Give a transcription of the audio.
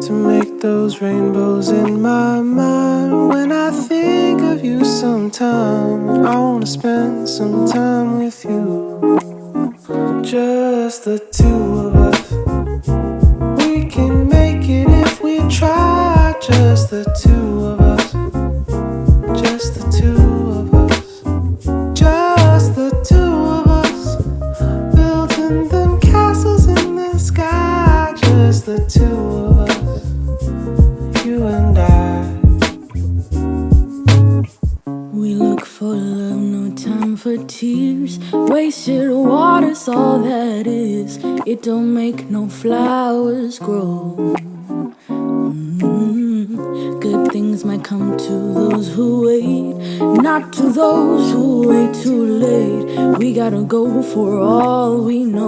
to make those rainbows in my mind. When I think of you sometime, I wanna spend some time with you. Just the two of us. We can make it if we try. Just the two of us. Just the two of us. Just the two of us. Building them castles in the sky. Just the two of us. You and I. We look for love, no time for tears. Wasted water's all that is. It don't make no flowers grow. Good things might come to those who wait, not to those who wait too late. We gotta go for all we know.